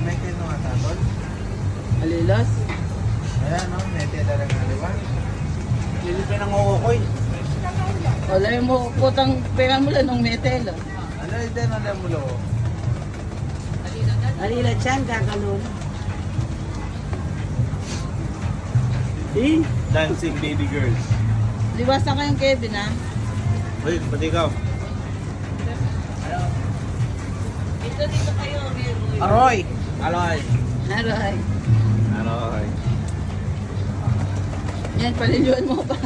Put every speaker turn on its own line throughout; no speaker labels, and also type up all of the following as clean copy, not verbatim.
may kayo nga tatol.
Alilas?
Ayan, no? May tela lang aliwan. Lilipin ang ukoy.
Wala yung mo, putang pera mo lang ng metel.
Ano yung din ang lamulo?
Alilas yan, gagalon. Eh,
Dancing baby girls.
liwasan kayong Kevin ha.
Uy, pati ikaw.
Dito kayo, Meroy.
Aroy! Aloy!
Aray.
Aroy!
Yan, paliliwan mo pa.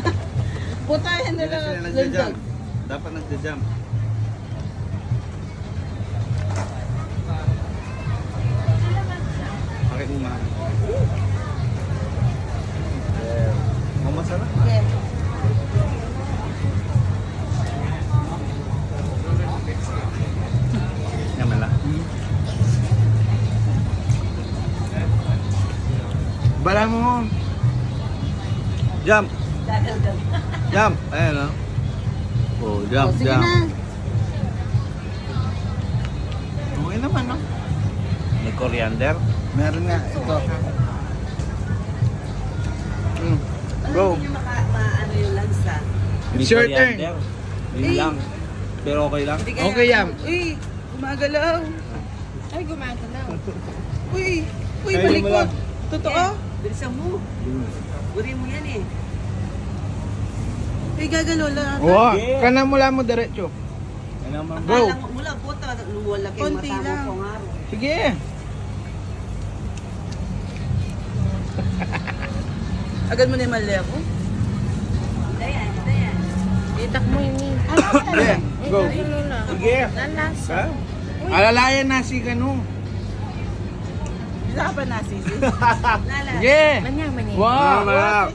Puta, yan
Hindi
nila.
na sila nagja-jump. Dapat nagja-jump. Bakit mo mahal? Masarap.
Okay.
Yaman lang. Bala mo. Jump. Jump. Ayan o. Oh, jump,
Sige
jump.
na.
Okay naman, no? May coriander? Meron nga. Ito. Go.
Hindi maano yung lansa.
It's your turn. Yun lang. Pero okay lang? Okay, Yam.
Uy, gumagalaw. Ay, gumagalaw. Uy,
Kainin
balik
mo
ko.
lang.
Totoo? Bilisan mo. Uri mo yan eh. Uy, gagalaw lang.
Oo, kana mula mo diretso. Go.
Akala mo mula po, luwala kayo
Konti
mata
lang.
mo pong araw.
Sige.
Agad mo na yung mali ako?
Dayan. Itak mo yun eh.
Sige, go.
na.
Sige.
Lalasa.
Alalayan na si Kanu.
Wala pa na, sisi.
Sige.
Manya.
Wow.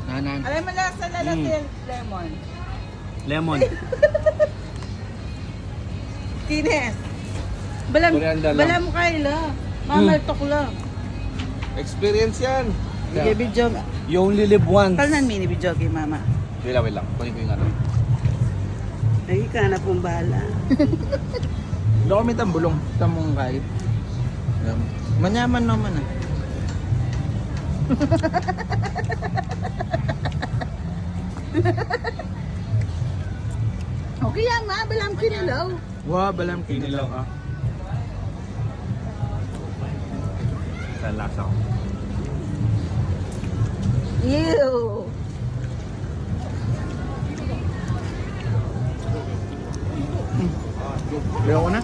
Nanan.
Alam mo na sa lalatil, lemon.
Lemon.
Kines. Balam,
Coriander lang.
balam kaila. Mamaltok lang.
Experience yan.
Sige, video.
You only live once.
Kalnan mini video kay mama.
Wait lang. Kunin ko yung ano.
Ay, ka na pong bala.
Hindi kami tambulong. Tamong kahit. Manyaman naman ah.
Okay yan, ma. Balam kinilaw.
Wow, balam kinilaw ah. Sa lasa ko.
Ew.
Ayoko na.